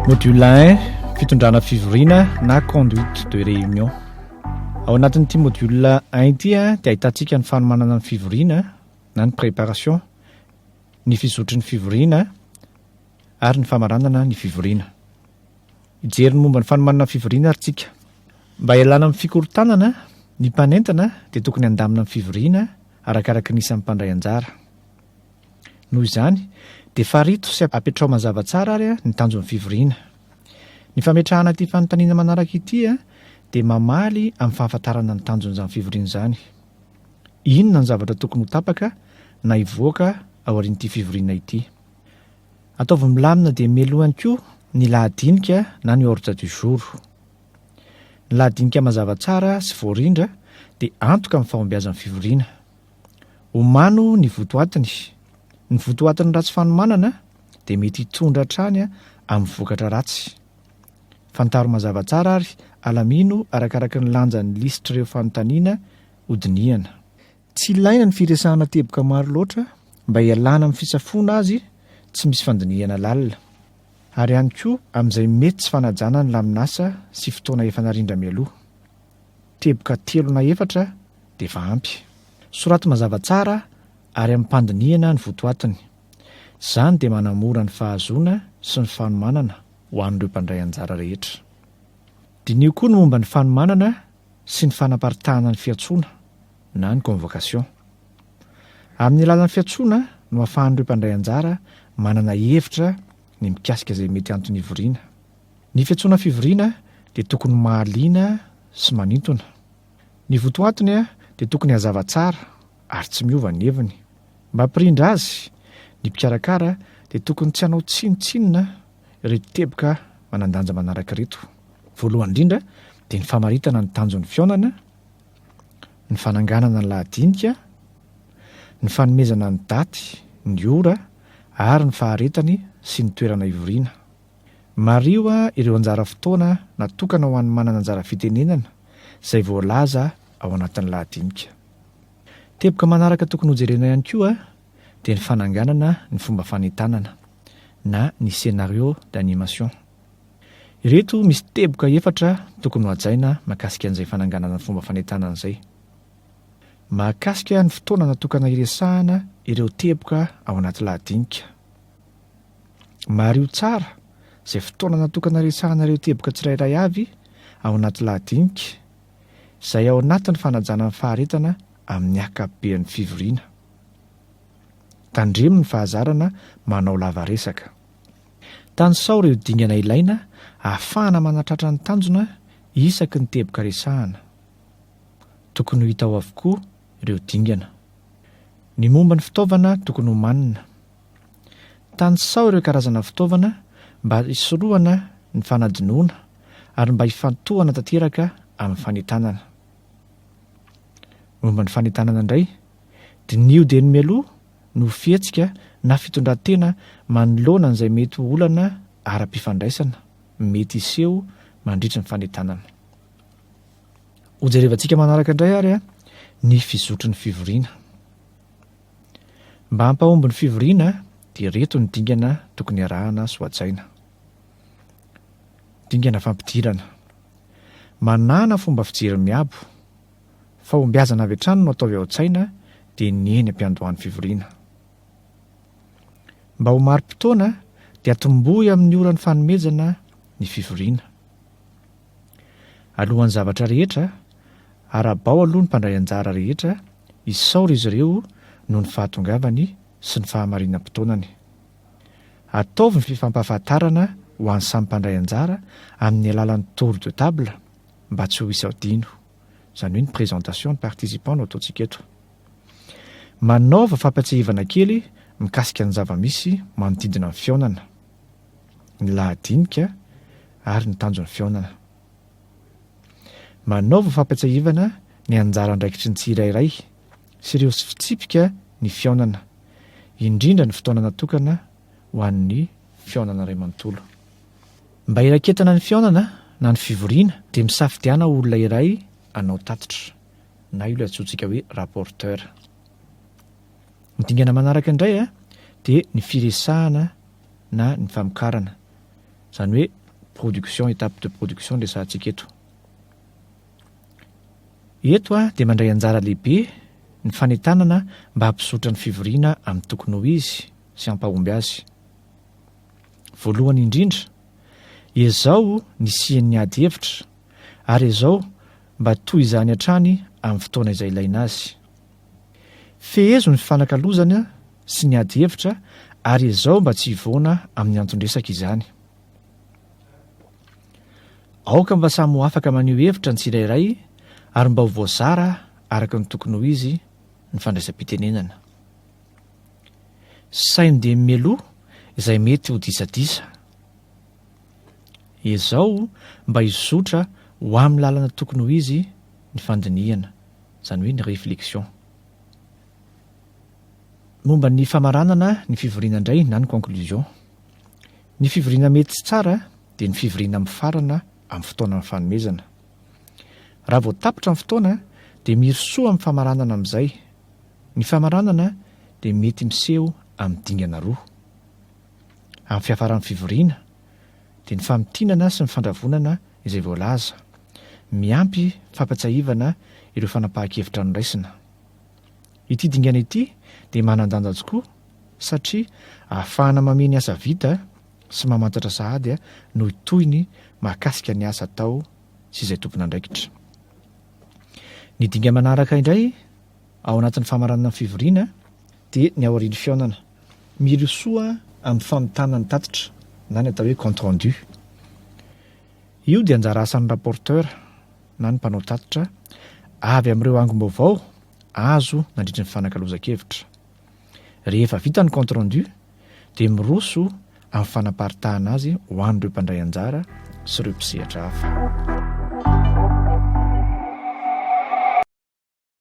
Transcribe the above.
Module 1 fitondrana fivoriana na conduite de réunion. Ao anatin'ity module 1 ity dia ahitantsika ny fanomanana ny fivoriana na ny préparation, ny fizotry ny fivoriana ary ny famaranana ny fivoriana. Hijery ny momba ny fanomanana ny fivoriana ary tsika. Mba hialana amin'ny fikorontanana, ny mpanentana dia tokony handamina amin'ny fivoriana arakaraka ny isan'ny mpandray anjara. Noho izany dia farito sy apetrao mazava tsara ary ny tanjon'ny fivoriana. Ny fametrahana ity fanontaniana manaraka ity dia mamaly amin'ny fahafantarana ny tanjon'izany fivoriana izany. Inona ny zavatra tokony ho tapaka na hivoaka ao aorian'ity fivoriana ity. Ataovy milamina dia mialoha ihany koa ny lahadinika na ny ordre du jour. Ny lahadinika mazava tsara sy voarindra dia antoka amin'ny fahombiazan'ny fivoriana. Omano ny votoatiny. Ny votoatiny ratsy fanomanana dia mety hitondra hatrany amin'ny vokatra ratsy. Fantaro mazava tsara ary alamino arakaraka ny lanjan'ny lisitra ireo fanontaniana hodinihana. Tsy ilaina ny firesahana teboka maro loatra mba hialana amin'ny fisafoana azy tsy misy fandinihana lalina. Ary ihany koa amin'izay mety tsy fanajana ny laminasa sy fotoana efa narindra mialoha. Teboka 3 na 4 dia efa ampy. Soraty mazava tsara ary amin'ny mpandinihana ny votoatiny. Izany dia manamora ny fahazoana sy ny fanomanana ho an'ireo mpandray anjara rehetra. Dinio koa ny momba ny fanomanana sy ny fanaparitahana ny fiantsoana na ny convocation. Amin'ny alalan'ny fiantsoana no ahafahan'ireo mpandray anjara manana hevitra ny mikasika izay mety antony hivoriana. Ny fiantsoana fivoriana dia tokony mahaliana sy manintona. Ny votoatiny dia tokony hazava tsara ary tsy miova ny heviny. Mba hampirindra azy, ny mpikarakara dia tokony tsy hanao tsinotsinona ireto teboka manandanja manaraka reto. Voalohany indrindra dia ny famaritana ny tanjon'ny fihaonana, ny fananganana ny lahadinika, ny fanomezana ny daty, ny ora ary ny faharetany sy ny toerana hivoriana. Mario ireo anjara fotoana natokana ho an'ny manana anjara fitenenana izay voalaza ao anatin'ny lahadinika. Teboka manaraka tokony hojerena ihany koa dia ny fananganana ny fomba fanentanana na ny scénario d'animation. Ireto misy teboka 4 tokony hohajaina mahakasika an'izay fananganana ny fomba fanentanana izay. Mahakasika ny fotoana natokana hiresahana ireo teboka ao anaty lahadinika. Mario tsara izay fotoana natokana hiresahana ireo teboka tsirairay avy ao anaty lahadinika izay ao anatin'ny fanajana ny faharetana amin'ny akapobean'ny fivoriana. Tandremo ny fahazarana manao lavaresaka. Tansao ireo dingana ilaina ahafahana manatratra ny tanjona isaky ny teboka resahana. Tokony ho hita ao avokoa ireo dingana. Ny momba ny fitaovana tokony ho manina. Tansao ireo karazana fitaovana mba hisorohana ny fanadinoana ary mba hifantohana tanteraka amin'ny fanentanana. Momba ny fanentanana indray, dinio dia ny mialoha no fihetsika na fitondran-tena manoloana an'izay mety ho olana ara-pifandraisana mety iseho mandritra ny fanentanana. Hojerevantsika manaraka indray ary ny fizotry ny fivoriana. Mba hampahomby ny fivoriana dia reto ny dingana tokony arahana sy hohajaina. Dingana fampidirana. Manana fomba fijery miabo. Fahombiazana avy hatrany no ataovy ao an-tsaina dia ny eny ampiandohan'ny fivoriana. Mba ho mari-potoana dia atombohy amin'ny oran'ny fanomezana ny fivoriana. Alohan'ny zavatra rehetra, arabao aloha ny mpandray anjara rehetra isaora izy ireo noho ny fahatongavany sy ny fahamarinam-potoanany. Ataovy ny fifampahafantarana ho an'ny samy mpandray anjara amin'ny alalan'ny tour de table mba tsy ho hisy adino. Izany hoe ny présentation ny participant no ataontsika eto. Manaova fampatsiahivana kely mikasika ny zava-misy manodidina ny fihaonana, ny lahadinika ary ny tanjon'ny fihaonana. Manaova fampatsiahivana ny anjara andraikitry ny tsirairay sy ireo fitsipika ny fihaonana, indrindra ny fotoana natokana ho an'ny fihaonana iray manontolo. Mba hiraketana ny fihaonana na ny fivoriana dia misafidiana olona iray anao tatitra na io ilay antsointsika hoe rapporteur. Ny dingana manaraka indray dia ny firesahana na ny famokarana. Izany hoe production, étape de production le sahantsika eto. Eto dia mandray anjara lehibe ny fanentanana mba hampisotra ny fivoriana amin'ny tokony ho izy sy hampahomby azy. Voalohany indrindra, izao ny sian'ny ady hevitra ary izao mba toy izany hatrany amin'ny fotoana izay ilaina azy. Fehezo ny fanakalozana sy ny ady hevitra ary izao mba tsy hivoana amin'ny antondresaka izany. Aoka mba samy ho afaka maneho hevitra ny tsirairay ary mba ho voazara araka ny tokony ho izy ny fandraisam-pitenenana. Sainy dia mimeloha izay mety ho disadisa. Izao mba hizotra ho amin'ny lalana tokony ho izy ny fandinihana, izany hoe ny réflexion. Momba ny famaranana ny fivoriana indray na ny conclusion. Ny fivoriana mety tsy tsara dia ny fivoriana mifarana amin'ny fotoana ny fanomezana. Raha vao tapitra amin'ny fotoana dia mirosoa amin'ny famaranana amin'izay. Ny famaranana dia mety miseho amin'ny dingana roa. Amin'ny fiafaran'ny fivoriana dia ny famitinana sy ny fandravonana izay voalaza miampy fampatsahivana ireo fanapahan-kevitra noraisina. Ity dingana ity dia manan-danja tokoa satria ahafahana mameny asa vita sy mamantatra sahady no toyny mahakasika ny asa atao sy izay tompon'andraikitra. Ny dinga manaraka indray ao anatin'ny famaranana ny fivoriana dia ny aorian'ny fiaonana. Mirosoa amin'ny fanontana ny tatitra na ny atao hoe compte rendu. Io dia anjara asan'ny rapporteur na ny mpanao tatitra avy amin'ireo angom-baovao azo nandritra ny fanakalozan-kevitra. Rehefa vita ny compte rendu dia miroso amin'ny fanaparitahana azy ho an'ireo mpandray anjara sy ireo mpisehatra hafa.